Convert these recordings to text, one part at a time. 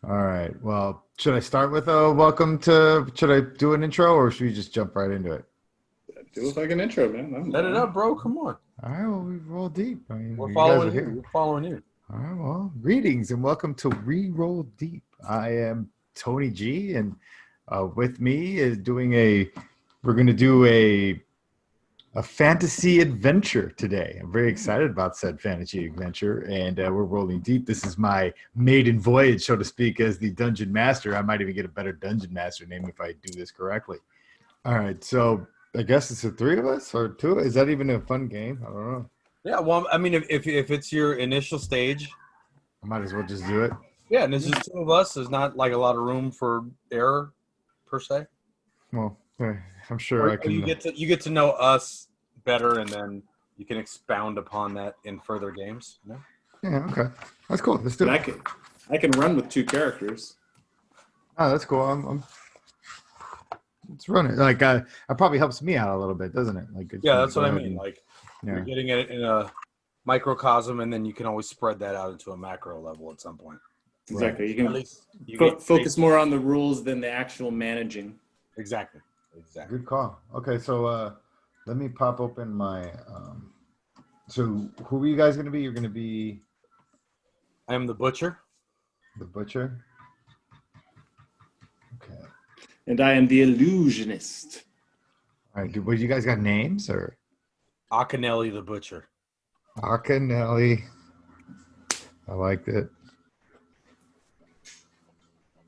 All right. Well, should I start with a welcome to? Should I do an intro or should we just jump right into it? Do a fucking intro, man. Set it up, bro. Come on. All right. Well, we roll deep. I mean, We're you guys are following you. here. We're following you. All right. Well, greetings and welcome to We Roll Deep. I am Tony G, and with me is doing a. We're going to do a fantasy adventure today. I'm very excited about said fantasy adventure, and we're rolling deep. This is my maiden voyage, so to speak, as the dungeon master. I might even get a better dungeon master name if I do this correctly. All right, so I guess it's the three of us or two. Is that even a fun game? I don't know. Yeah, well, I mean, if it's your initial stage, I might as well just do it. yeah, and it's just two of us. There's not like a lot of room for error, per se. Well, I'm sure I can. You get to know us better, and then you can expound upon that in further games. You know? Yeah, okay, that's cool. Let's do it. I can run with two characters. Oh, that's cool. Let's run it. Like, it probably helps me out a little bit, doesn't it? Like, Yeah, that's what I mean. Like, yeah. you're getting it in a microcosm, and then you can always spread that out into a macro level at some point. Exactly. Right. You can focus more on the rules than the actual managing. Exactly. Good call. Okay, so let me pop open my. So who are you guys going to be? You're going to be I am the butcher. the butcher. Okay. And I am the illusionist. All right. What you guys got names or? Akinelli the butcher. Akinelli. I liked it.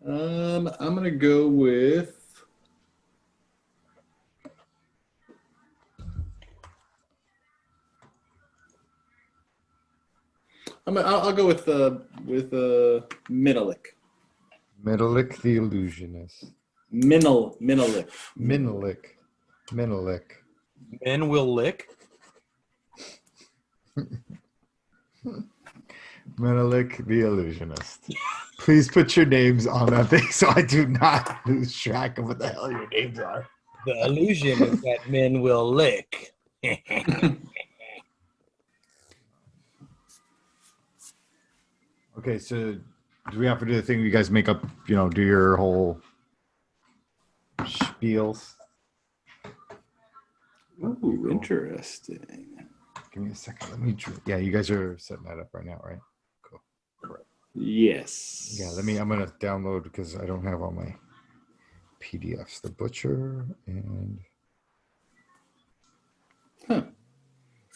I'm gonna go with. I'll go with Minelik. Menelik the illusionist. Minelik. Menelik. Men will lick. Menelik the illusionist. Please put your names on that thing so I do not lose track of what the hell your names are. The illusion is that men will lick. Okay, so do we have to do the thing where you guys make up, do your whole spiels? Ooh, interesting. Give me a second. Yeah, you guys are setting that up right now, right? Cool. Correct. Yes. Yeah, I'm going to download because I don't have all my PDFs. The Butcher and...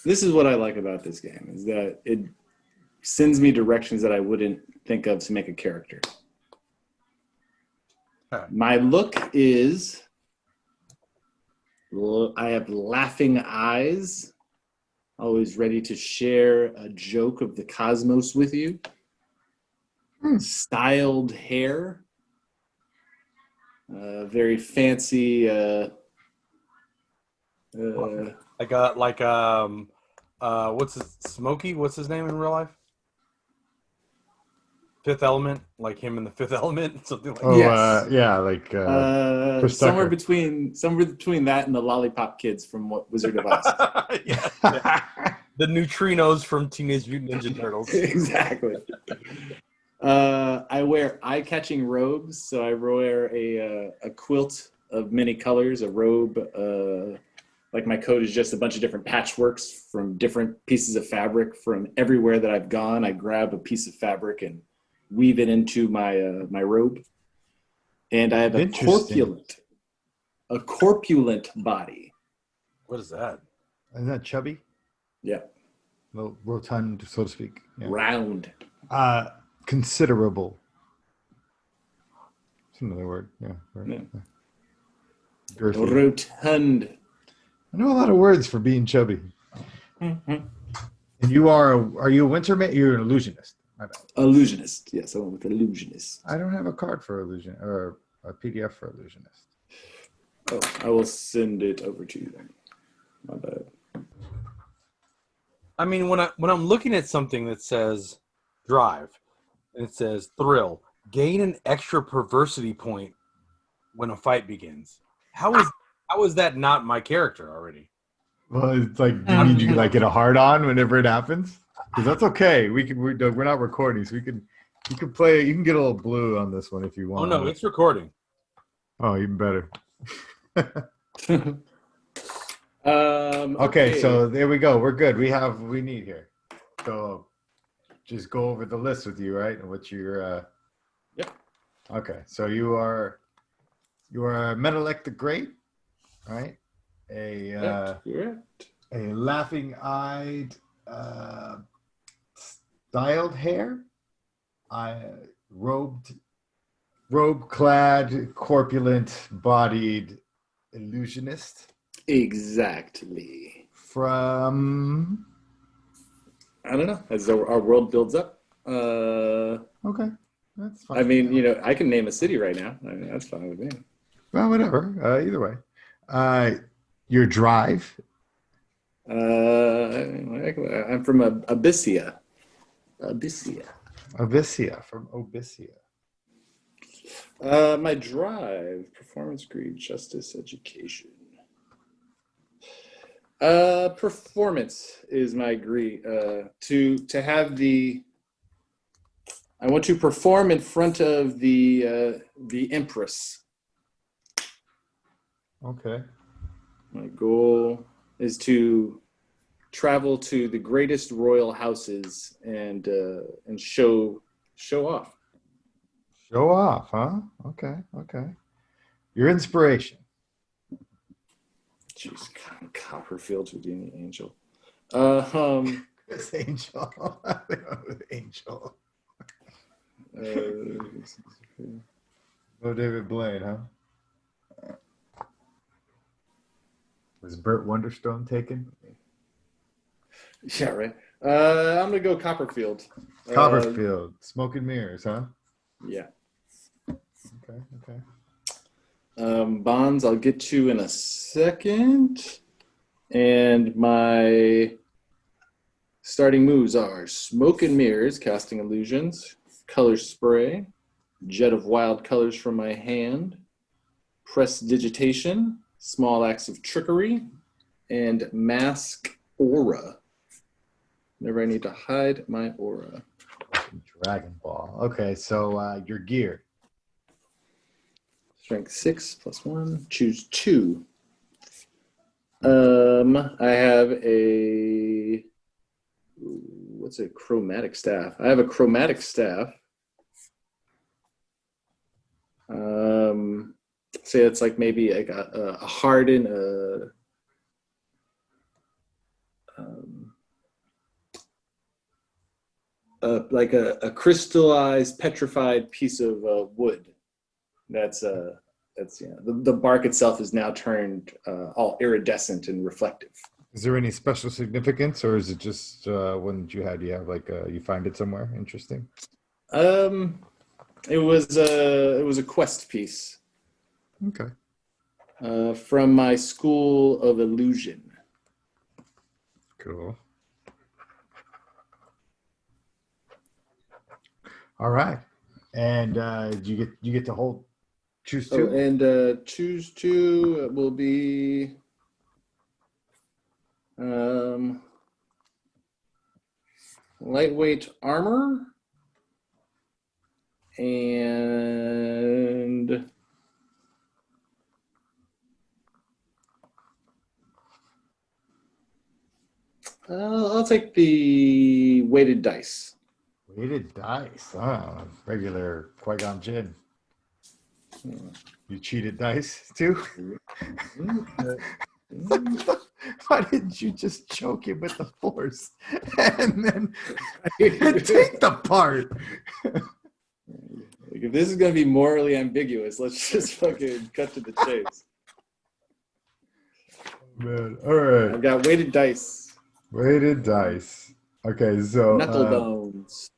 This is what I like about this game, is that it sends me directions that I wouldn't think of to make a character. My look is... I have laughing eyes, always ready to share a joke of the cosmos with you. Styled hair, very fancy. What's Smokey? What's his name in real life? Fifth Element, like him in the Fifth Element, something like. Oh, yes. Yeah, like somewhere between that and the Lollipop Kids from Wizard of Oz. Yeah. The neutrinos from Teenage Mutant Ninja Turtles. Exactly. I wear eye-catching robes, so I wear a quilt of many colors, a robe. Like my coat is just a bunch of different patchworks from different pieces of fabric from everywhere that I've gone. I grab a piece of fabric and weave it into my robe, and I have a corpulent body. What is that? Isn't that chubby? Yeah. Well, rotund, so to speak. Yeah. Round. Considerable. It's another word. Yeah. Right. Yeah. Girthy. Rotund. I know a lot of words for being chubby. Mm-hmm. And are you a winter man? You're an illusionist. My bad. Illusionist. Yes, I went with illusionist. I don't have a card for illusion or a PDF for illusionist. Oh, I will send it over to you then. My bad. I mean, when I'm looking at something that says drive, and it says thrill, gain an extra perversity point when a fight begins. How is that not my character already? Well, it's like, do you like get a hard on whenever it happens? Because that's okay. We're not recording, so we can You can play. You can get a little blue on this one if you Oh want. no, it's recording. Oh, even better. Okay. Okay, so there we go. We're good. We need here. So just go over the list with you, right? And what your Yep. Okay, so you are Metalec the Great, right? Correct. A laughing-eyed, styled hair, robe-clad, corpulent-bodied illusionist Exactly. from. I don't know. As our world builds up. Okay, that's fine. I mean, you know, I can name a city right now. I mean, that's fine with me. Well, whatever. Either way, your drive. I'm from Abyssia. Abyssia from Abyssia. My drive: performance, greed, justice, education. Performance is my greed. To have the. I want to perform in front of the Empress. Okay. My goal is to travel to the greatest royal houses and show off. Show off, huh? Okay. Your inspiration. Jeez, Copperfield Houdini Angel. This angel. Angel. No David Blaine, huh? Was Burt Wonderstone taken? Yeah, right. I'm gonna go Copperfield. Copperfield, Smoke and Mirrors, huh? Yeah. Okay. Bonds, I'll get to in a second. And my starting moves are Smoke and Mirrors, casting illusions, Color Spray, Jet of Wild Colors from my hand, Prestidigitation, Small Acts of Trickery, and Mask Aura. Whenever I need to hide my aura. Dragon Ball. Okay, so your gear. Strength 6 plus 1. Choose 2. I have a. What's a chromatic staff? I have a chromatic staff. Say it's like maybe like a hardened, like a crystallized, petrified piece of wood. That's the bark itself is now turned all iridescent and reflective. Is there any special significance, or is it just one that you had? You have like you find it somewhere interesting? It was a quest piece. Okay. From my school of illusion. Cool. All right, and you get to hold choose 2. Oh, and choose 2 will be lightweight armor and I'll take the weighted dice. Weighted dice. Oh, regular Qui-Gon Jinn. You cheated dice too? Why didn't you just choke him with the force and then take the part? If this is going to be morally ambiguous, let's just fucking cut to the chase. Man, all right. I've got weighted dice. Weighted dice. Okay, so Knuckle bones.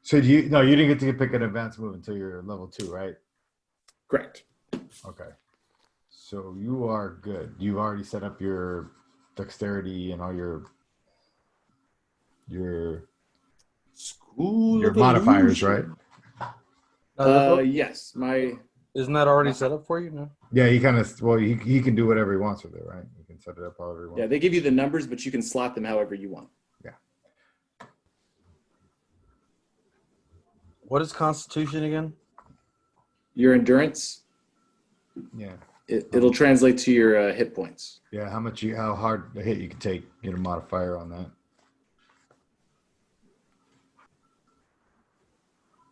So you didn't get to pick an advanced move until you're level 2, right? Correct. Okay. So you are good. You've already set up your dexterity and all your School of modifiers, illusion. right? Yes. Isn't that already set up for you? No. Yeah, he can do whatever he wants with it, right? You can set it up however he wants. Yeah, they give you the numbers, but you can slot them however you want. Yeah. What is Constitution again? Your endurance. Yeah. It'll translate to your hit points. Yeah, how hard a hit you can take, get a modifier on that.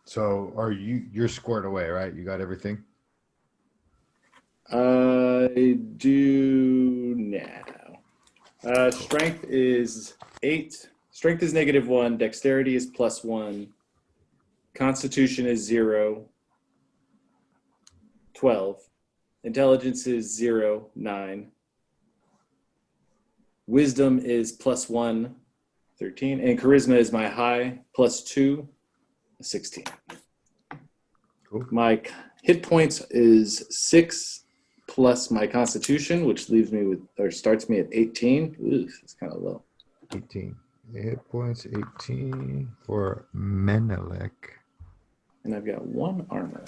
So you're squared away, right? You got everything? I do now. Strength is 8. Strength is -1. Dexterity is +1. Constitution is 0. 12. Intelligence is 0. 9. Wisdom is +1. 13. And charisma is my high, +2. 16. Cool. My hit points is 6 plus my constitution, which leaves me with, or starts me at 18. Ooh, it's kind of low. 18. Hit points 18 for Menelik. And I've got 1 armor.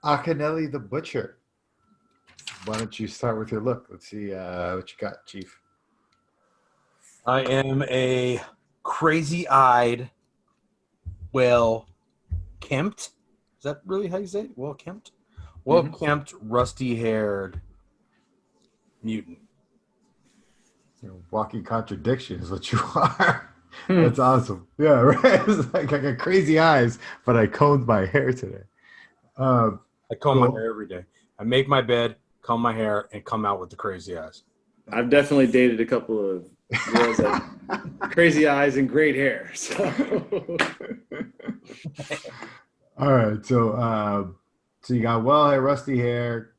Akinelli the Butcher. Why don't you start with your look? Let's see what you got, Chief. I am a crazy-eyed, well-kempt. Is that really how you say it? Well-kempt? Well-kempt, rusty-haired mutant. Walking contradiction is what you are. That's awesome. Yeah, right. It's like I got crazy eyes, but I combed my hair today. I comb Cool. my hair every day. I make my bed, comb my hair, and come out with the crazy eyes. I've definitely dated a couple of girls that crazy eyes and great hair. So All right. So you got rusty hair.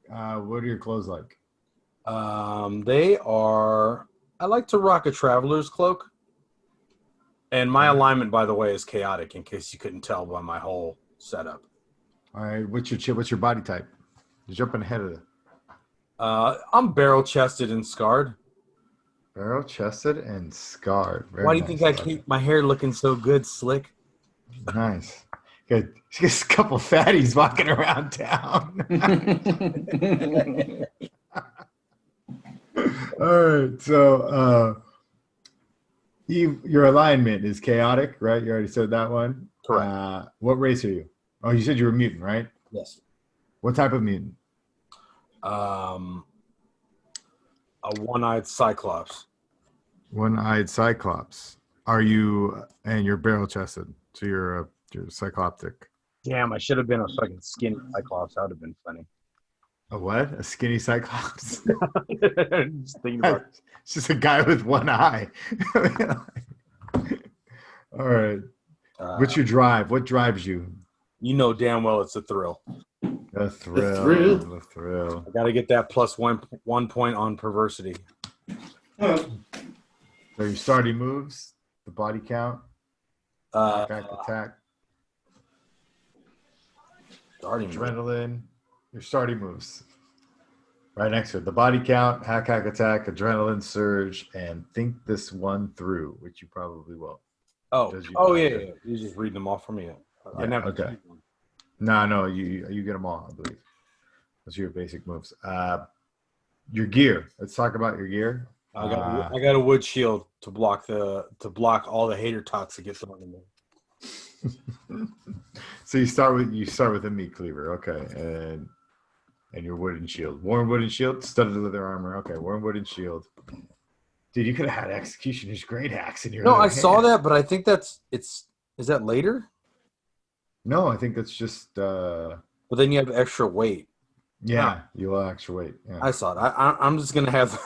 What are your clothes like? They are. I like to rock a traveler's cloak. And my alignment, by the way, is chaotic. In case you couldn't tell by my whole setup. All right. What's your body type? You're jumping ahead of it. I'm barrel-chested and scarred. Barrel-chested and scarred. Very Why do you nice. think I keep my hair looking so good, slick? Nice. Good. Just a couple fatties walking around town. All right. So your alignment is chaotic, right? You already said that one. Correct. What race are you? Oh, you said you were a mutant, right? Yes. What type of mutant? A one-eyed cyclops. One-eyed cyclops. Are you? And you're barrel-chested, so you're cycloptic. Damn, I should have been a fucking skinny cyclops. That would have been funny. A what? A skinny cyclops? Just thinking about it. It's just a guy with one eye. All right. What's your drive? What drives you? You know damn well it's a thrill. The thrill. thrill. The thrill. I got to get that plus one point on perversity. So your starting moves, the body count, attack, Starting move. adrenaline, your starting moves. Right next to it. The body count, hack attack, adrenaline surge, and think this one through, which you probably will. Oh, Does you yeah. drive You're just reading them off for me. I Yeah, never. okay. No, you get them all, I believe. Those are your basic moves. Your gear. Let's talk about your gear. I got a wood shield to block all the hater tots that get thrown in there. So you start with a meat cleaver, okay, and your wooden shield. Worn wooden shield, studded leather armor. Okay, worn wooden shield. Dude, you could have had Executioner's Great Axe in your No, other I saw hand. that, but I think is that later? No, I think that's just But then you have extra weight. yeah, you'll have extra weight. Yeah. I saw it. I'm just gonna have.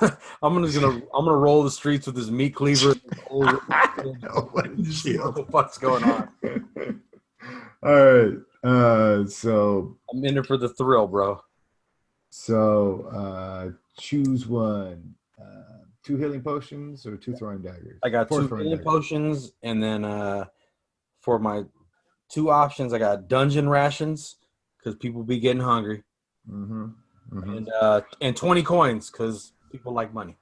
I'm gonna roll the streets with this meat cleaver. Wooden See what shield. the fuck's going on? All right. So I'm in it for the thrill, bro. choose one. 2 healing potions or 2 throwing daggers? I got 4 2 throwing healing daggers. potions, and then for my 2 options, I got dungeon rations because people be getting hungry, Mm-hmm. Mm-hmm. and 20 coins because people like money.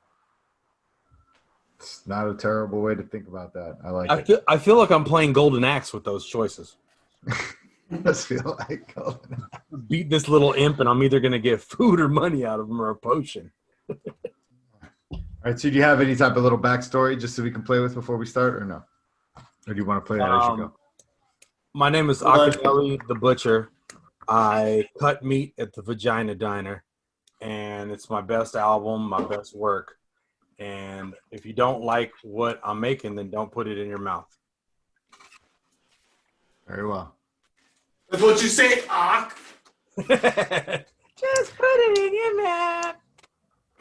It's not a terrible way to think about that. I like I feel like I'm playing Golden Axe with those choices. it. Does feel like Beat this little imp, and I'm either gonna get food or money out of him or a potion. All right, so do you have any type of little backstory just so we can play with before we start, or no? Or do you want to play that as you go? My name is Akinelli the Butcher. I cut meat at the Vagina Diner, and it's my best album, my best work. And if you don't like what I'm making, then don't put it in your mouth. Very well. That's what you say, Ak. Just put it in your mouth.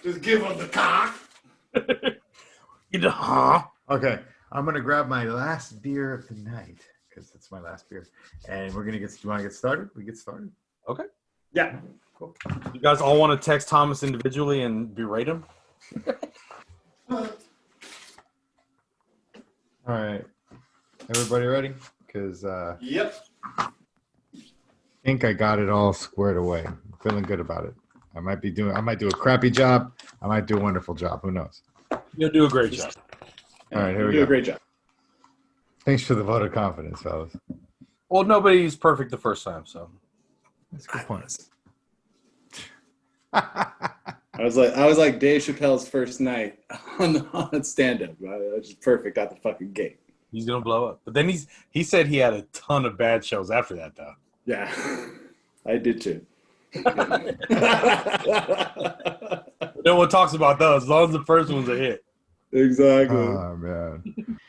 Just give him the cock. You know, huh? Okay, I'm gonna grab my last beer of the night because it's my last beer, and we're gonna get. Do you want to get started? We get started. Okay. Yeah. Cool. You guys all want to text Thomas individually and berate him? All right, everybody ready? Because Yep. I think I got it all squared away. I'm feeling good about it. I might do a crappy job. I might do a wonderful job. Who knows? You'll do a great job. All right, here You we do go. a great job. Thanks for the vote of confidence, fellas. Well, nobody's perfect the first time, so. That's a good point. I was like Dave Chappelle's first night on stand-up. I was just perfect out the fucking gate. He's gonna blow up. But then he said he had a ton of bad shows after that, though. Yeah, I did too. No one talks about those as long as the first one's a hit. Exactly. Oh man.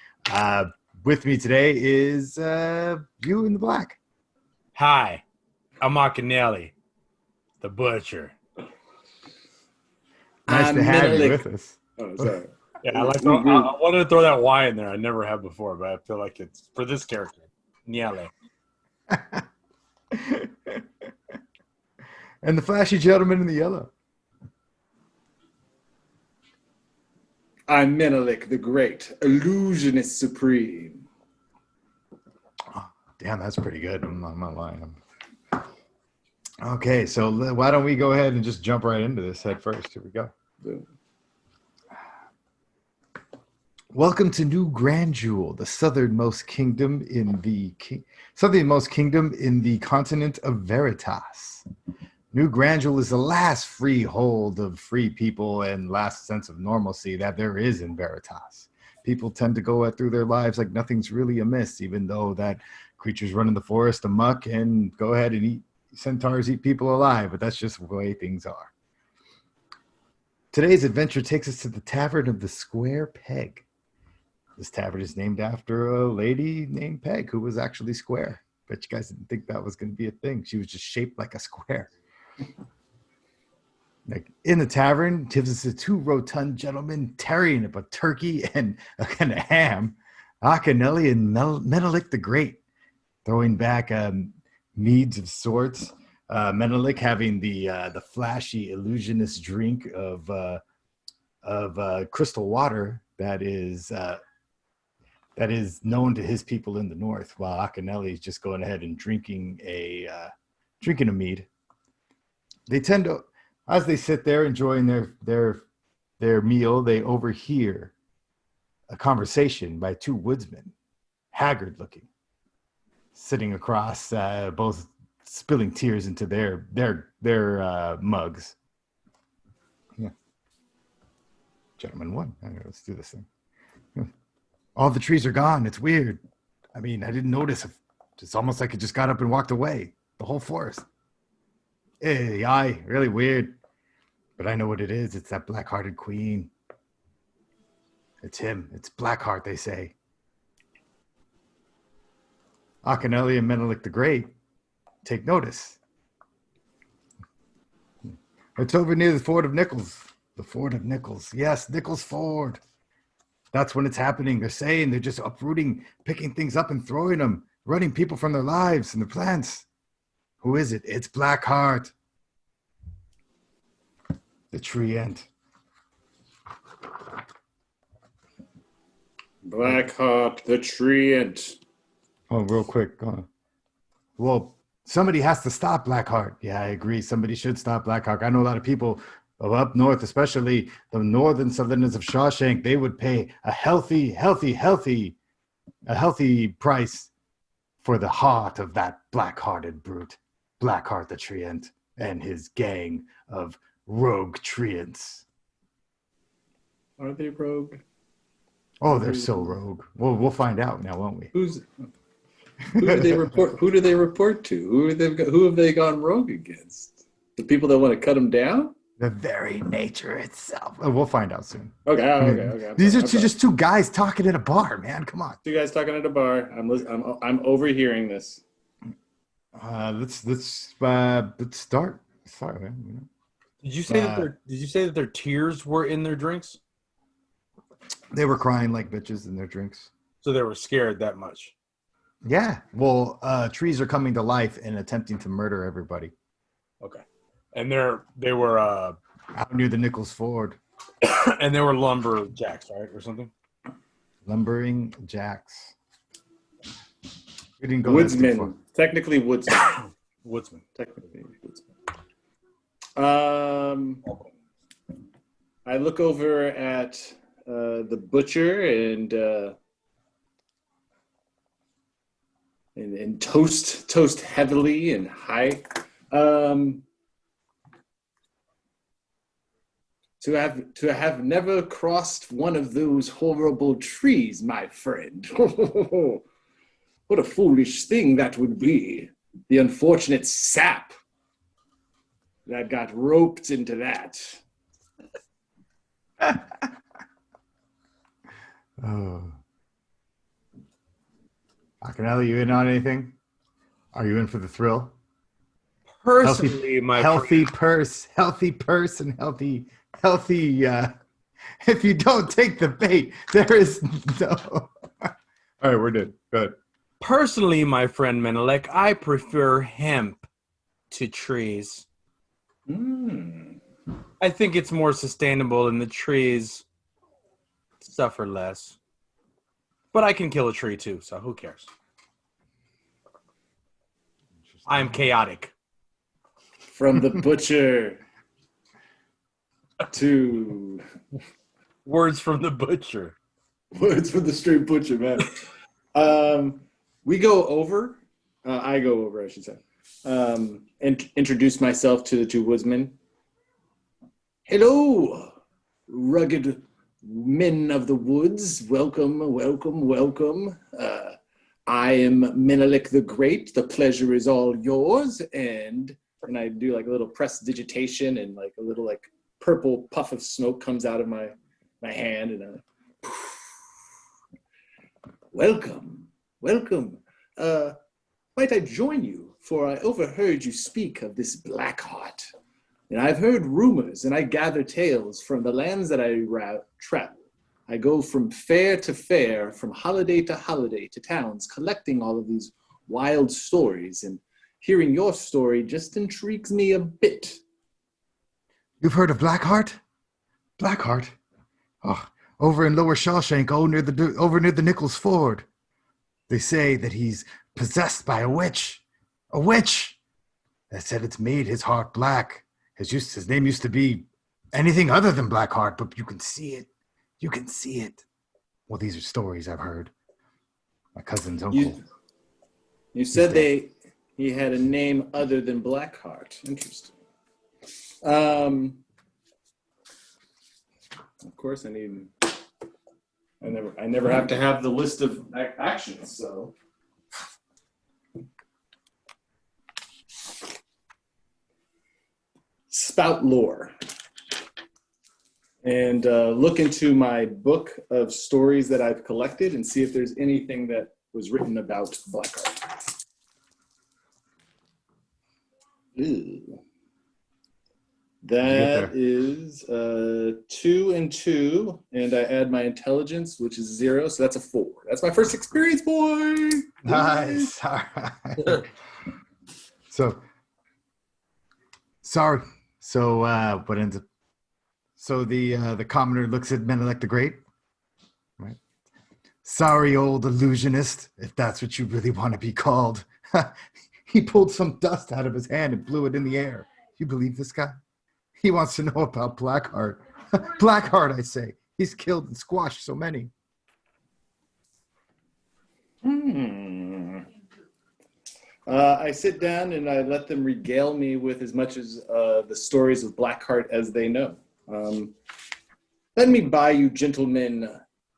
With me today is you in the black. Hi, I'm Akinelli, the Butcher. Nice to have you with us. Oh, sorry. Yeah, I wanted to throw that Y in there. I never have before, but I feel like it's for this character. Niele. And the flashy gentleman in the yellow. I'm Menelik the Great, illusionist supreme. Oh, damn, that's pretty good. I'm not lying. Okay, so why don't we go ahead and just jump right into this head first? Here we go. Welcome to New Grandjewel, the southernmost kingdom in the continent of Veritas. New Grandjewel is the last freehold of free people and last sense of normalcy that there is in Veritas. People tend to go through their lives like nothing's really amiss, even though that creatures run in the forest amok and go ahead and eat centaurs, eat people alive, but that's just the way things are. Today's adventure takes us to the Tavern of the Square Peg. This tavern is named after a lady named Peg who was actually square. Bet you guys didn't think that was going to be a thing. She was just shaped like a square. Like in the tavern, gives us two rotund gentlemen tearing up a turkey and a kind of ham. Akinelli and Menelik the Great throwing back meads of sorts. Menelik having the flashy illusionist drink of crystal water that is known to his people in the north, while Akinelli is just going ahead and drinking a mead. They tend to, as they sit there enjoying their meal, they overhear a conversation by two woodsmen, haggard looking, sitting across, both spilling tears into their mugs. Yeah, gentleman one. Okay, let's do this thing. All the trees are gone. It's weird. I mean, I didn't notice. It's almost like it just got up and walked away. The whole forest. Hey, aye, really weird. But I know what it is. It's that black-hearted queen. It's him. It's Blackheart, they say. Akinelli and Menelik the Great take notice. It's over near the Ford of Nichols. The Ford of Nichols. Yes, Nichols Ford. That's when it's happening. They're saying they're just uprooting, picking things up and throwing them, running people from their lives and their plants. Who is it? It's Blackheart. The treant. Blackheart the treant. Oh, real quick. Well, somebody has to stop Blackheart. Yeah, I agree. Somebody should stop Blackheart. I know a lot of people up north, especially the northern southerners of Shawshank, they would pay a healthy price for the heart of that black-hearted brute, Blackheart the treant, and his gang of rogue treants. Are they rogue? Oh, they're so rogue. Well, we'll find out now, won't we? Who's Who do they report? Who do they report to? Who have they gone rogue against? The people that want to cut them down? The very nature itself. Oh, we'll find out soon. Okay. Okay. These are just two guys talking at a bar, man. Come on. Two guys talking at a bar. I'm overhearing this. Let's start. Sorry, man. You know? Did you say that their tears were in their drinks? They were crying like bitches in their drinks. So they were scared that much. Yeah. Well, trees are coming to life and attempting to murder everybody. Okay. And they were Out near the Nichols Ford. and they were lumberjacks, right, or something. Lumbering jacks. We didn't go that too far. Woodsman. Technically woodsman. Woodsman. Technically woodsman. I look over at the butcher and toast heavily and high. To have never crossed one of those horrible trees, my friend. What a foolish thing that would be. The unfortunate sap that got roped into that. Oh. Akinelli, you in on anything? Are you in for the thrill? Personally, healthy purse and healthy. If you don't take the bait, there is no. All right, we're good. Good. Personally, my friend Menelik, I prefer hemp to trees. I think it's more sustainable and the trees suffer less. But I can kill a tree too, so who cares? I'm chaotic. From the butcher to Words from the butcher. words from the straight butcher, man. We go over. I go over, I should say. And introduce myself to the two woodsmen. Hello, rugged men of the woods. Welcome, welcome, welcome. I am Menelik the Great. The pleasure is all yours. And I do like a little prestidigitation, and like a little like purple puff of smoke comes out of my hand, and welcome, welcome. Might I join you? For I overheard you speak of this Blackheart, and I've heard rumors, and I gather tales from the lands that I travel. I go from fair to fair, from holiday to towns, collecting all of these wild stories, and hearing your story just intrigues me a bit. You've heard of Blackheart? Blackheart? Oh, over in Lower Shawshank, over near the Nichols Ford. They say that he's possessed by a witch. A witch! They said it's made his heart black. His name used to be anything other than Blackheart, but you can see it. You can see it. Well, these are stories I've heard. My cousin's uncle. You said he had a name other than Blackheart. Interesting. Of course, I never have to have the list of actions, so. Spout lore. And look into my book of stories that I've collected and see if there's anything that was written about Blackheart. Ew. That is 2 and 2, and I add my intelligence, which is 0, so that's a 4. That's my first experience, boy. Nice. All right. So, sorry. So, what ends up? So the commoner looks at Menelik the Great. Right. Sorry, old illusionist, if that's what you really want to be called. He pulled some dust out of his hand and blew it in the air. You believe this guy? He wants to know about Blackheart. Blackheart, I say. He's killed and squashed so many. I sit down and I let them regale me with as much as the stories of Blackheart as they know. Let me buy you gentlemen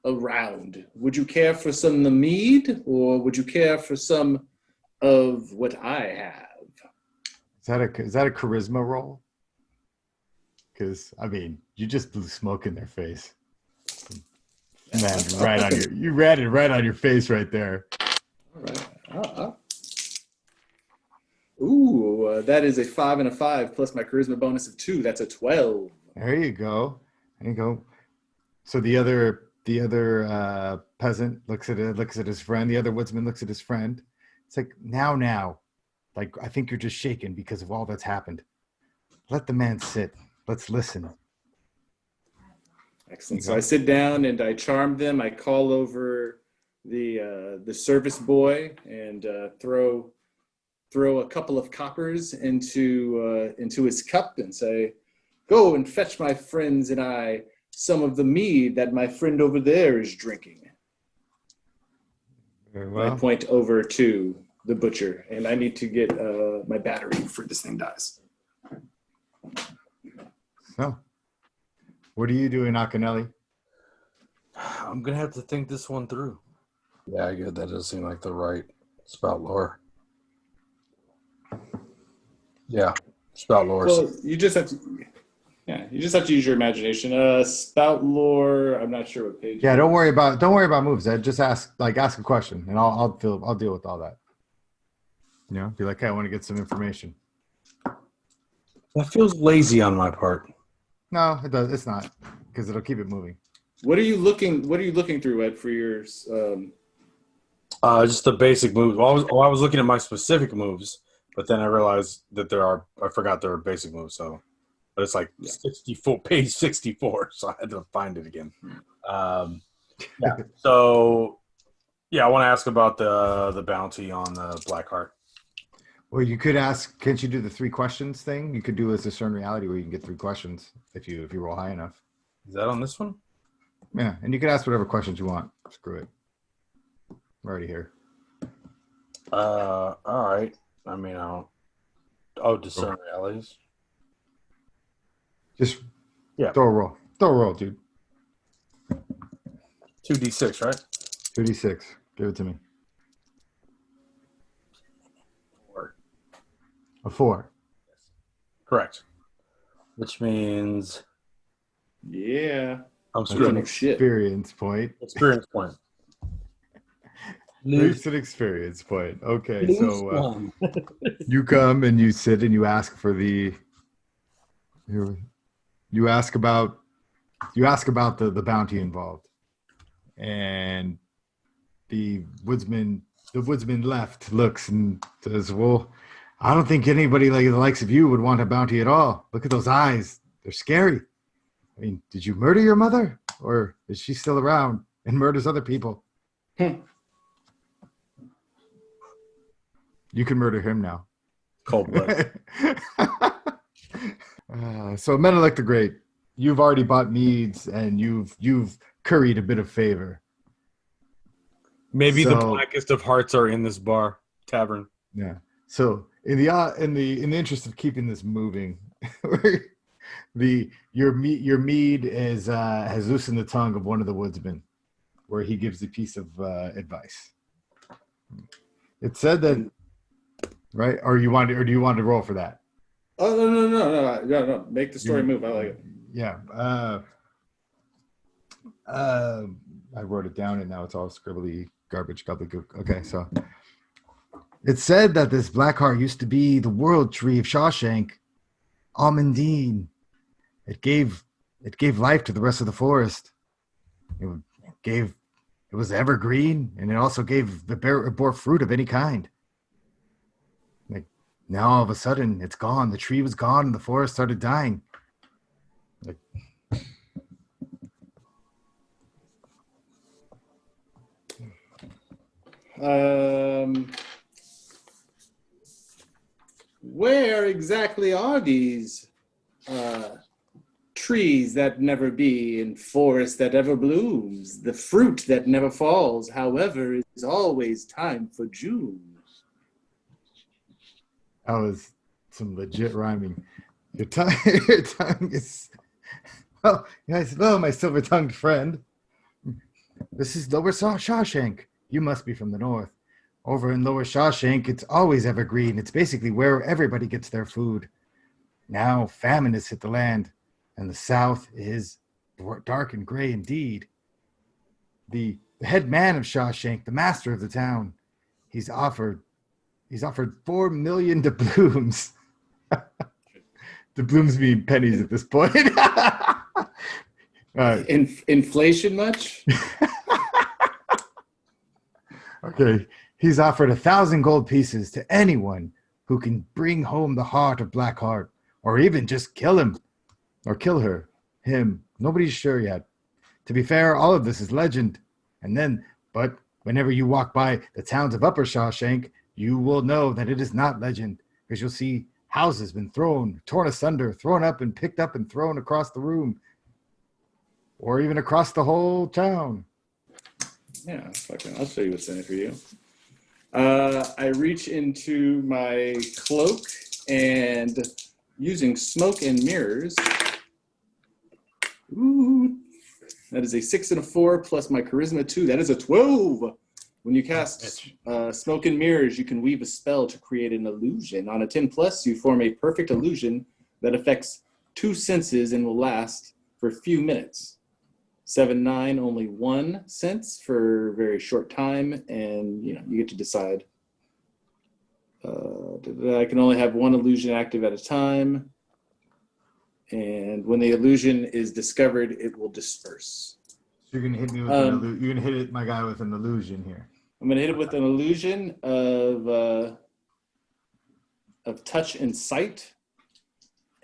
around. Would you care for some of the mead, or would you care for some of what I have? Is that a charisma roll? Because I mean, you just blew smoke in their face. Man, you ran it right on your face right there. All right. Ooh, that is a 5 and a 5 plus my charisma bonus of 2. That's a 12. There you go. There you go. So the other peasant looks at his friend. The other woodsman looks at his friend. It's like now, like I think you're just shaken because of all that's happened. Let the man sit. Let's listen. Excellent. So I sit down and I charm them. I call over the service boy and throw a couple of coppers into his cup and say, "Go and fetch my friends and I some of the mead that my friend over there is drinking." Very well. I point over to the butcher, and I need to get my battery before this thing dies. So, what are you doing, Akinelli? I'm gonna have to think this one through. Yeah, I get that. Does seem like the right spout lore. Yeah, spout lore. Well, you just have to use your imagination. Spout lore. I'm not sure what page. Yeah, don't worry about moves. Just ask a question, and I'll deal with all that. You know, be like, hey, I want to get some information. That feels lazy on my part. No, it does. It's not, because it'll keep it moving. What are you looking through, Ed, for your? Just the basic moves. Well, I was looking at my specific moves, but then I realized that I forgot there are basic moves. So, but it's like 64, page 64. So I had to find it again. Yeah. So, yeah, I want to ask about the bounty on the Black Heart. Well, you could ask. Can't you do the 3 questions thing? You could do as a certain reality where you can get 3 questions if you roll high enough. Is that on this one? Yeah, and you can ask whatever questions you want. Screw it. We're already here. All right. I mean, discern realities. Just Yeah. throw a roll. Throw a roll, dude. 2d6, right? 2d6. Give it to me. 4. A 4. Correct. Which means Yeah. I'm That's screwed. an experience point. Experience point. It's an experience point. Okay, Lose so one. you come and you sit and you ask for the. You ask about the bounty involved, and the woodsman left looks and says, "Well, I don't think anybody like the likes of you would want a bounty at all. Look at those eyes; they're scary. I mean, did you murder your mother, or is she still around and murders other people?" You can murder him now. Cold blood. So Menelik the Great, you've already bought meads and you've curried a bit of favor. Maybe the blackest of hearts are in this tavern. Yeah. So in the interest of keeping this moving, your mead has loosened the tongue of one of the woodsmen, where he gives a piece of advice. It said that, right? Or do you want to roll for that? Oh no! Make the story move. I like it. Yeah. I wrote it down and now it's all scribbly garbage gobbledygook. Okay, so it said that this Blackheart used to be the world tree of Shawshank, Almondine. It gave life to the rest of the forest. It was evergreen, and it also it bore fruit of any kind. Like now, all of a sudden, it's gone. The tree was gone, and the forest started dying. Like, where exactly are these trees that never be and forest that ever blooms? The fruit that never falls, however, is always time for June. that was some legit rhyming. Your tongue is. Oh, yes. Hello, my silver-tongued friend. This is Lower Shawshank. You must be from the north. Over in Lower Shawshank, it's always evergreen. It's basically where everybody gets their food. Now famine has hit the land, and the south is dark and gray indeed. The head man of Shawshank, the master of the town, he's offered 4 million doubloons. Doubloons mean pennies at this point. Inflation much? Okay, he's offered 1,000 gold pieces to anyone who can bring home the heart of Blackheart, or even just kill him, or kill her, him. Nobody's sure yet. To be fair, all of this is legend. But whenever you walk by the towns of Upper Shawshank, you will know that it is not legend, because you'll see houses been torn asunder, thrown up and picked up and thrown across the room, or even across the whole town. Yeah, I'll show you what's in it for you. I reach into my cloak and using smoke and mirrors. Ooh, that is a 6 and a 4 plus my charisma 2. That is a 12. When you cast smoke and mirrors, you can weave a spell to create an illusion. On a 10 plus, you form a perfect illusion that affects 2 senses and will last for a few minutes. 7-9, only 1 sense for a very short time, and you get to decide. I can only have 1 illusion active at a time, and when the illusion is discovered, it will disperse. So you're gonna hit me with you're gonna hit my guy with an illusion here. I'm gonna hit it with an illusion of touch and sight.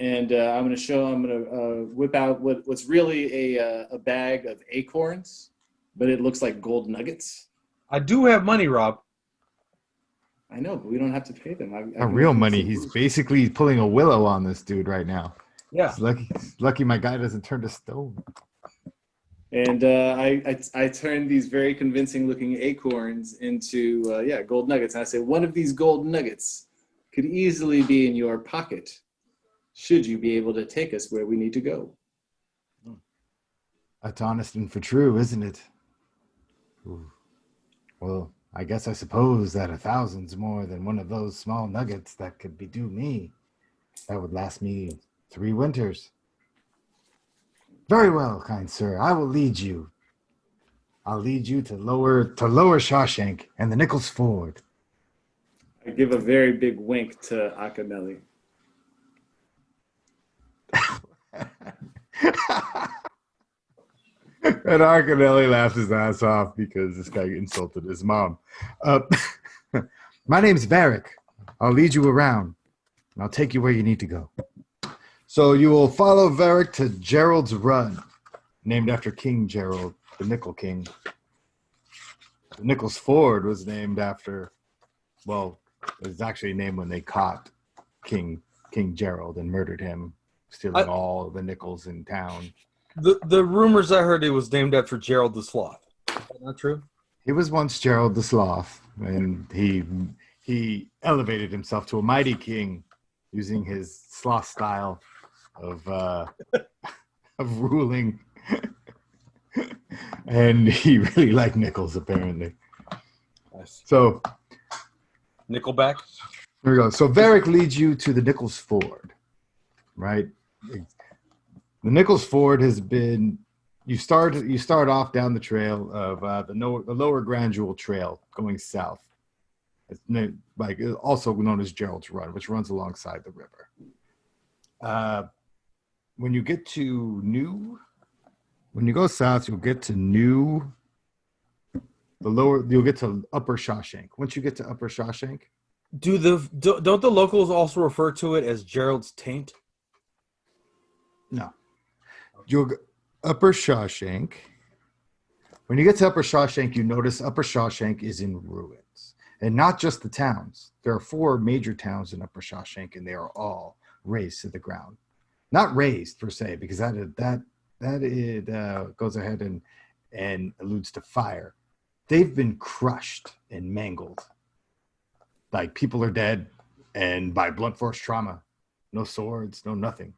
And I'm going to whip out what's really a bag of acorns, but it looks like gold nuggets. I do have money, Rob. I know, but we don't have to pay them. Not real money. He's basically pulling a willow on this dude right now. Yeah. It's lucky my guy doesn't turn to stone. And I turn these very convincing looking acorns into gold nuggets. And I say, one of these gold nuggets could easily be in your pocket, should you be able to take us where we need to go. That's honest and for true, isn't it? Ooh. Well, I guess I suppose that 1,000's more than one of those small nuggets that could be due me. That would last me 3 winters. Very well, kind sir. I will lead you. I'll lead you to lower Shawshank and the Nichols Ford. I give a very big wink to Akaneli. And Arcanelli laughs his ass off because this guy insulted his mom. My name's Varric. I'll lead you around, and I'll take you where you need to go. So you will follow Varric to Gerald's Run, named after King Gerald, the Nickel King. The Nichols Ford was named after, well, it was actually named when they caught King Gerald and murdered him, stealing all the nickels in town. The rumors I heard it was named after Gerald the Sloth. Is that not true? He was once Gerald the Sloth, and he elevated himself to a mighty king using his sloth style of ruling. And he really liked nickels, apparently. Nice. So Nickelback? there we go. So Varric leads you to the Nichols Ford, right? The Nichols Ford has been. You start off down the trail of the Lower Grandual Trail going south. It's also known as Gerald's Run, which runs alongside the river. When you get to when you go south, you'll get to you'll get to Upper Shawshank. Once you get to Upper Shawshank, Don't the locals also refer to it as Gerald's Taint? no. You'll go Upper Shawshank. When you get to Upper Shawshank, you notice Upper Shawshank is in ruins. And not just the towns. There are 4 major towns in Upper Shawshank, and they are all razed to the ground. Not razed, per se, because that goes ahead and alludes to fire. They've been crushed and mangled. Like, people are dead, and by blunt force trauma. No swords, no nothing.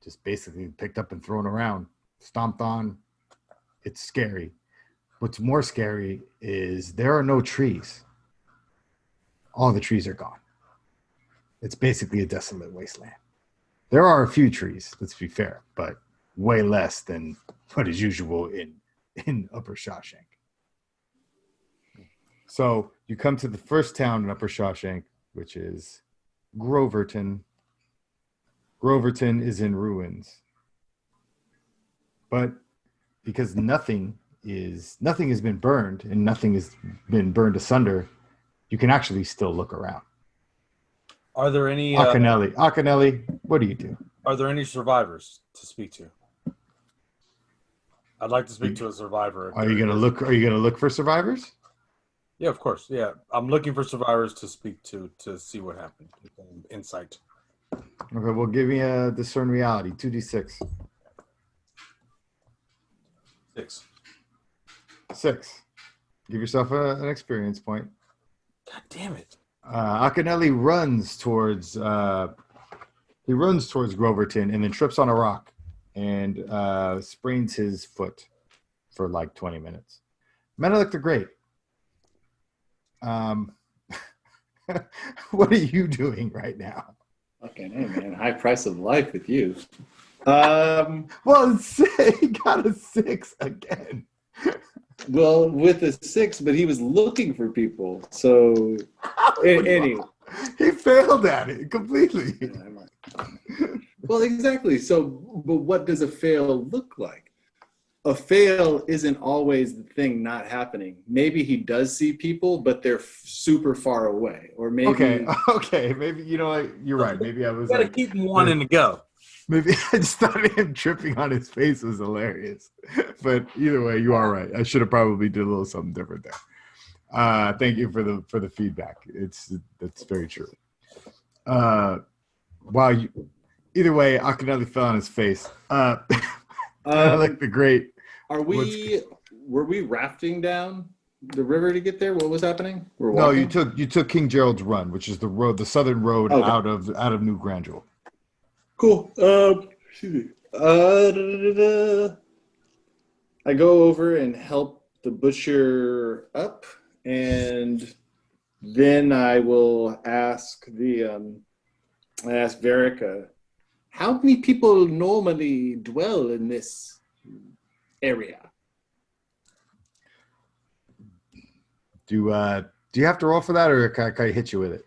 Just basically picked up and thrown around, stomped on. It's scary. what's more scary is there are no trees. All the trees are gone. It's basically a desolate wasteland. There are a few trees, let's be fair, but way less than what is usual in Upper Shawshank. So you come to the first town in Upper Shawshank, which is Groverton. Groverton is in ruins. But because nothing has been burned and nothing has been burned asunder, you can actually still look around. Are there any Akinelli, what do you do? Are there any survivors to speak to? I'd like to speak to a survivor. Are you gonna look for survivors? Yeah, of course. Yeah, I'm looking for survivors to speak to see what happened. Insight. Okay, well, give me a discern reality. 2d6. 6. 6. Give yourself an experience point. God damn it! Akinelli runs towards Groverton and then trips on a rock and sprains his foot for like 20 minutes. Menelik the Great. What are you doing right now? Okay, hey man, high price of life with you. Well, he got a 6 again. Well, with a 6, but he was looking for people. So, anyway. He failed at it completely. Well, exactly. So, but what does a fail look like? A fail isn't always the thing not happening. Maybe he does see people, but they're super far away. Or maybe... Okay. Maybe, you know what? You're right. Maybe I was You gotta like... keep wanting to go. Maybe I just thought him tripping on his face was hilarious. But either way, you are right. I should have probably did a little something different there. Thank you for the feedback. That's very true. Either way, Akinelli fell on his face. Like the great. Were we rafting down the river to get there? What was happening? No, you took King Gerald's Run, which is the southern road out of New Grangel. Cool. I go over and help the butcher up, and then I will ask Verica, how many people normally dwell in this area? Do you have to roll for that, or can I hit you with it?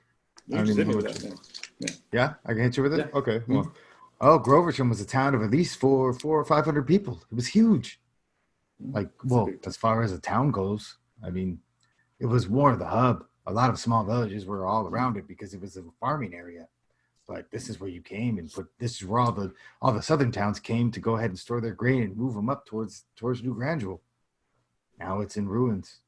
You just hit me with that thing. Yeah, I can hit you with it. Yeah. Okay. Well, Groverton was a town of at least 400 or 500 people. It was huge. Like, well, as far as a town goes, I mean, it was more of the hub. A lot of small villages were all around it because it was a farming area. But this is where you came and this is where all the southern towns came to go ahead and store their grain and move them up towards New Grangel. Now it's in ruins.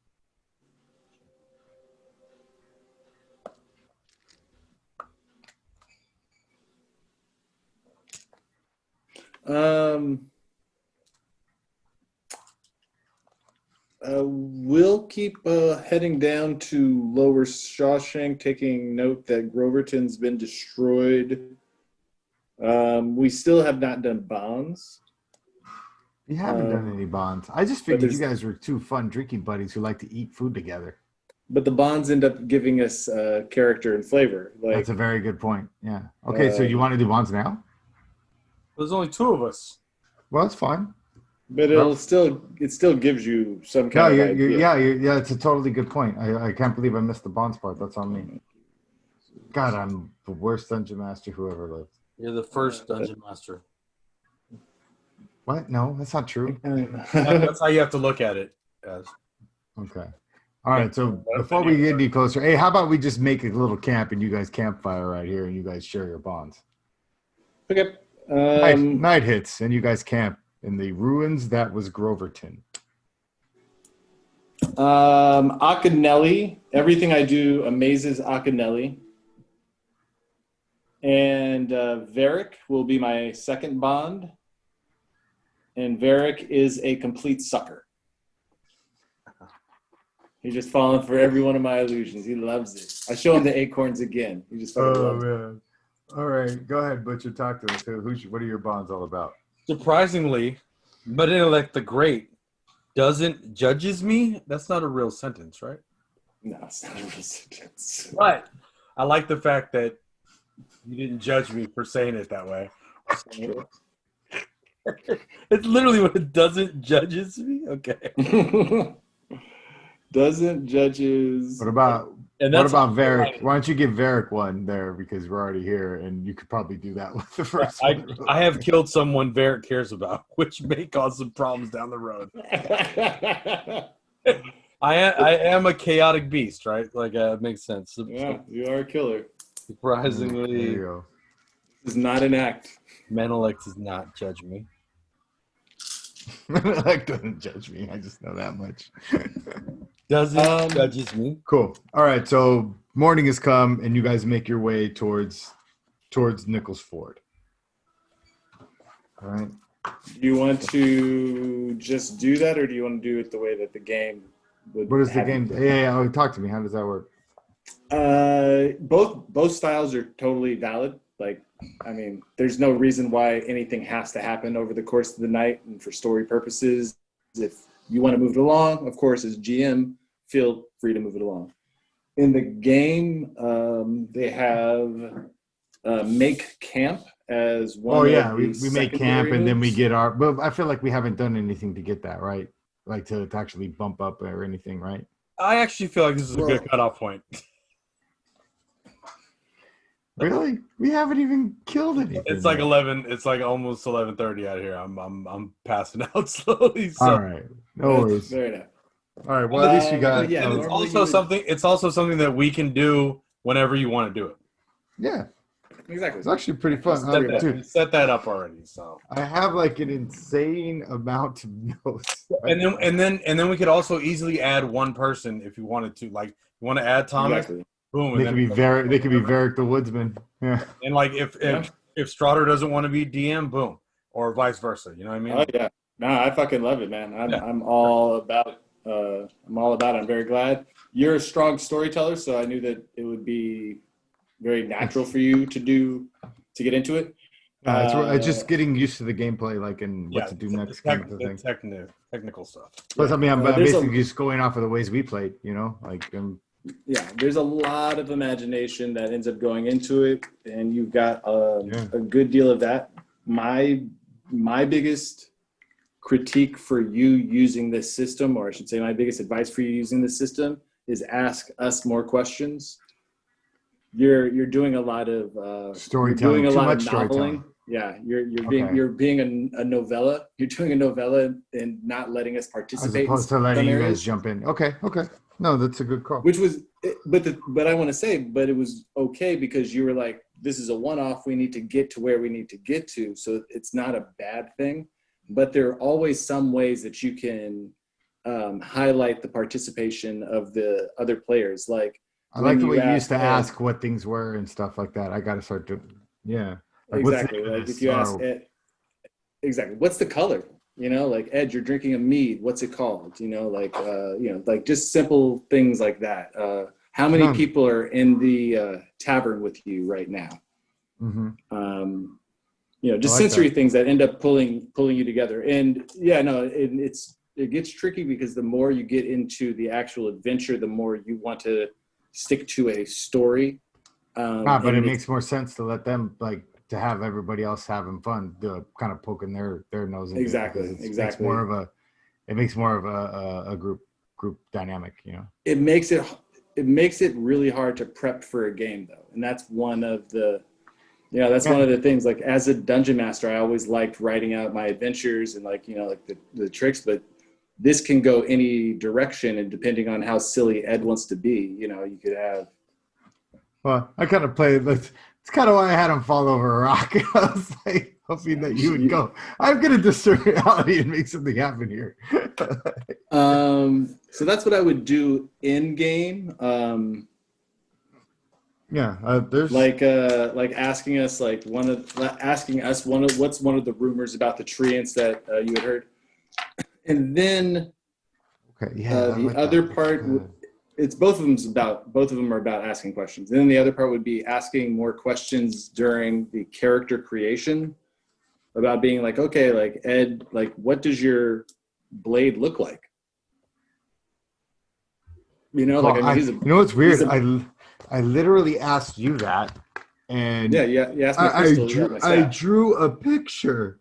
We'll keep heading down to Lower Shawshank, taking note that Groverton's been destroyed. We still have not done bonds. You haven't done any bonds. I just figured you guys were two fun drinking buddies who like to eat food together. But the bonds end up giving us character and flavor. That's a very good point. Yeah. Okay, so you want to do bonds now? There's only 2 of us. Well, that's fine. But it still gives you some kind of idea. Yeah, it's a totally good point. I can't believe I missed the bonds part. That's on me. God, I'm the worst dungeon master who ever lived. You're the first dungeon master. What? No, that's not true. That's how you have to look at it, guys. Okay. All right, so before we get any closer, hey, how about we just make a little camp and you guys campfire right here and you guys share your bonds? Okay. Night hits and you guys camp in the ruins that was Groverton. Akinelli, everything I do amazes Akinelli. And Varric will be my second bond. And Varric is a complete sucker. He's just falling for every one of my illusions. He loves it. I show him the acorns again. He just fucking loves man. All right, go ahead, Butcher. Talk to us. What are your bonds all about? Surprisingly, Menelik the Great doesn't judges me. That's not a real sentence, right? No, it's not a real sentence. But I like the fact that you didn't judge me for saying it that way. It's literally what it doesn't judges me. Okay. Doesn't judges. What about And what that's about Varric? Why don't you give Varric one there because we're already here, and you could probably do that with the first one. I have killed someone Varric cares about, which may cause some problems down the road. I am a chaotic beast, right? Like it makes sense. Yeah, you are a killer. There Surprisingly, you go. This is not an act. Menelek does not judge me. That doesn't judge me. I just know that much. Doesn't judges me. Cool. All right. So morning has come, and you guys make your way towards Nichols Ford. All right. Do you want to just do that, or do you want to do it the way that the game would? What is the have you game? do it? Yeah. Talk to me. How does that work? Both styles are totally valid. Like, I mean, there's no reason why anything has to happen over the course of the night, and for story purposes, if you want to move it along, of course, as GM, feel free to move it along. In the game, they have make camp as one. Oh yeah, of we the make camp, secondary and then we moves. get our. But I feel like we haven't done anything to get that right, like to actually bump up or anything, right? I actually feel like this is a good cutoff point. Really? We haven't even killed anything. It's like yet. 11. It's like almost 11:30 out here. I'm passing out slowly. So. All right. No worries. Fair enough. All right. Well, at least you got. but yeah, And it's normally also you would- something. It's also something that we can do whenever you want to do it. Yeah, Exactly. it's actually pretty fun, We set that up already. So. I have like an insane amount of notes. And then we could also easily add one person if you wanted to. Like, you want to add Thomas? Exactly. Boom. They And could be Varric. They could be Varric the Woodsman. Yeah. And like if Straughter doesn't want to be DM, boom, or vice versa. You know what I mean? Oh yeah. No, I fucking love it, man. I'm all about. I'm all about it. I'm very glad you're a strong storyteller, so I knew that it would be very natural for you to get into it. It's just getting used to the gameplay, like, and what to do next kind of thing. Technical stuff. Plus, I mean, I'm there's basically just going off of the ways we played, you know, like. Yeah, there's a lot of imagination that ends up going into it, and you've got a good deal of that. My biggest critique for you using this system, or I should say my biggest advice for you using this system, is ask us more questions. You're doing a lot of Storytelling, you're doing a too lot much of noveling. storytelling. Yeah, you're being a novella. You're doing a novella and not letting us As participate. opposed in to letting some you areas. guys jump in. Okay. No, that's a good call. Which was, but I want to say, but it was okay because you were like, this is a one-off. We need to get to where we need to get to. So it's not a bad thing, but there are always some ways that you can highlight the participation of the other players. Like I like the way you used to Ed, ask what things were and stuff like that. I got to start doing. Yeah. Like, exactly. Like if you ask Ed, exactly, what's the color? You know, like Ed, you're drinking a mead. What's it called? You know, like just simple things like that. How many people are in the tavern with you right now? Mm-hmm. Just sensory things that end up pulling you together. And yeah, no, it gets tricky because the more you get into the actual adventure, the more you want to stick to a story. But it makes more sense to let them to have everybody else having fun, kind of poking their nose into exactly. it. It makes more of a group dynamic, you know. It makes it really hard to prep for a game though, and that's one of the one of the things. Like as a dungeon master, I always liked writing out my adventures and the tricks, but this can go any direction, and depending on how silly Ed wants to be, you could have. Well, I kind of played. It's kind of why I had him fall over a rock. I was like hoping that you would go, I'm going to disturb reality and make something happen here. So that's what I would do in game. There's like asking us what's one of the rumors about the treants that you had heard, and then the other part. It's both of them are about asking questions. And then the other part would be asking more questions during the character creation about being like, okay, like Ed, like what does your blade look like? You know, Well, like, I mean, you know what's weird? he's a, I literally asked you that, and yeah, yeah. You asked me Crystal, yeah, my I staff. drew a picture.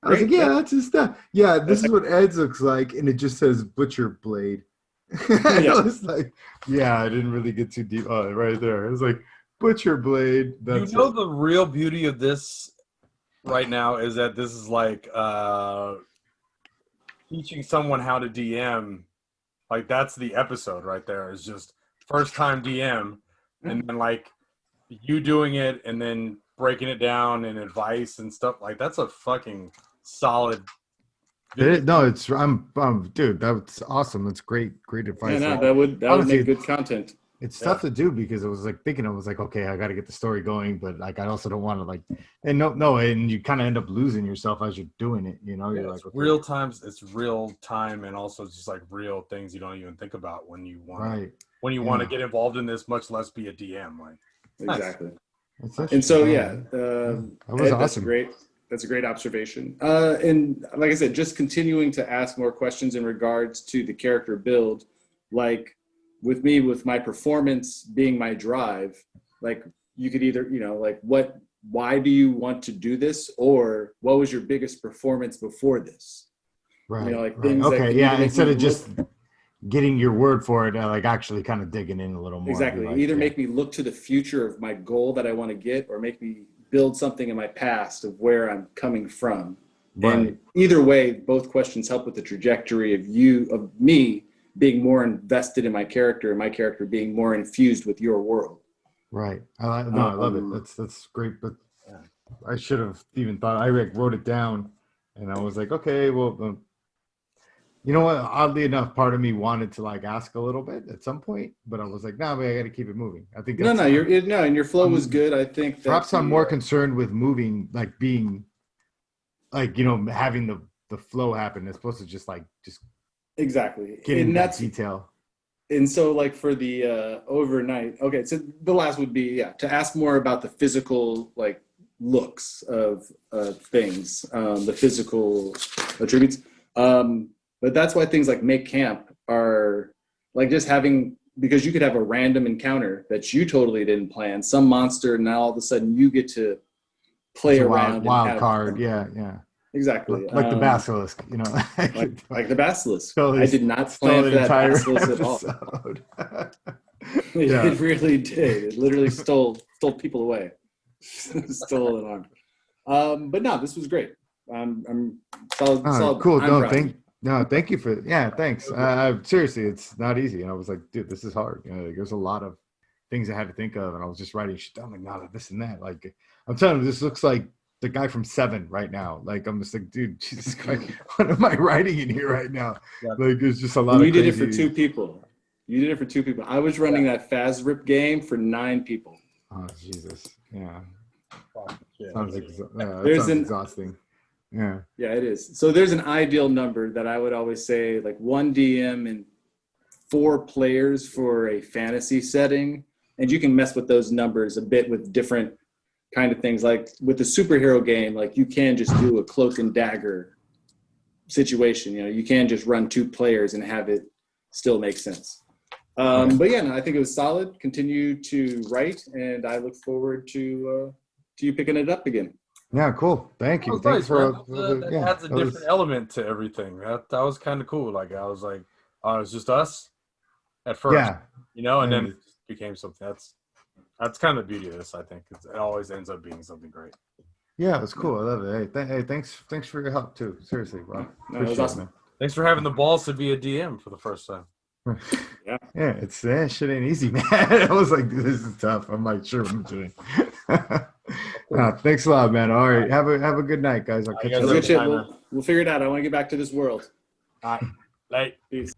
I was like, Great. yeah, Yeah. that's his stuff. Yeah, this That's is what Ed's looks like, and it just says Butcher Blade. yeah. I was like, yeah, I didn't really get too deep. Oh, right there. It was like Butcher Blade. You That's know it. the real beauty of this right now is that this is like teaching someone how to DM. Like that's the episode right there. Is just first time DM, and then like you doing it, and then breaking it down and advice and stuff. Like that's a fucking solid video. No, it's dude, that's awesome. That's great Yeah, advice. no, Like that would make honestly, good content. it's Yeah. tough to do because I was like thinking, I was like, okay, I got to get the story going, but like I also don't want to like, and no, and you kind of end up losing yourself as you're doing it. You know, Yeah, you're it's like, okay, real times. It's real time, and also just like real things you don't even think about when you want right, to yeah, get involved in this, much less be a DM. Like, nice. Exactly. that's And interesting. so, Yeah, yeah, that was Ed, awesome. that's a great observation. And like I said, just continuing to ask more questions in regards to the character build, like with me, with my performance being my drive, like you could either, you know, like why do you want to do this? Or what was your biggest performance before this? You know, Right, like right, things that okay, could either yeah. make me Instead of look. just getting your word for it, like actually kind of digging in a little more and be Exactly. like, Either yeah, make me look to the future of my goal that I want to get, or make me build something in my past of where I'm coming from. right, And either way, both questions help with the trajectory of me being more invested in my character and my character being more infused with your world. right. I love it. Um, That's great, but I should have even thought. I like wrote it down, and I was like, okay, well, you know what? Oddly enough, part of me wanted to like ask a little bit at some point, but I was like, nah, but I got to keep it moving. I think no, that's no, no, and your flow was good. I think that perhaps I'm more concerned with moving, like being, like having the flow happen as opposed to just exactly, getting that detail. and so like for the overnight, okay, so the last would be, yeah, to ask more about the physical like looks of things, the physical attributes, but that's why things like make camp are like just having, because you could have a random encounter that you totally didn't plan, some monster, and now all of a sudden you get to It's play a around and wild have card. fun. Yeah, yeah. Exactly. Like the basilisk, Like the basilisk, totally I did not stole plan the for that entire basilisk at all. episode. Yeah. It really did. It literally stole people away, stole an arm. But no, this was great. I'm solid. Cool. I'm proud of you. Thank you for, yeah, thanks. Seriously, it's not easy. And I was like, dude, this is hard. Like, there's a lot of things I had to think of, and I was just writing shit down, like, no, this and that. Like, I'm telling you, this looks like the guy from Seven right now. Like, I'm just like, dude, Jesus Christ, what am I writing in here right now? Yeah. Like, it's just a lot And of you did it crazy. for two people. You did it for two people. I was running that Faz Rip game for 9 people. Oh, Jesus. Yeah. Yeah. That sounds exhausting. Yeah. Yeah, it is. So there's an ideal number that I would always say, like 1 DM and 4 players for a fantasy setting. And you can mess with those numbers a bit with different kind of things. Like with the superhero game, like you can just do a cloak and dagger situation. You know, you can just run 2 players and have it still make sense. But yeah, no, I think it was solid. Continue to write, and I look forward to you picking it up again. Yeah, cool. Thank you. That was Thanks nice, for man. That adds a different element to everything. That was kind of cool. Like I was like, oh, it's just us at first, and then it just became something. That's kind of the beauty of this. I think it always ends up being something great. Yeah, it was cool. I love it. Hey, thanks for your help too. Seriously, Rob. No, it was awesome. It, man. Thanks for having the balls to be a DM for the first time. Yeah, it's shit ain't easy, man. I was like, this is tough. I'm like, sure what I'm doing. Thanks a lot, man. All right, have a good night, guys. I'll catch you That's later. good shit. We'll figure it out. I want to get back to this world. All right, late. Peace.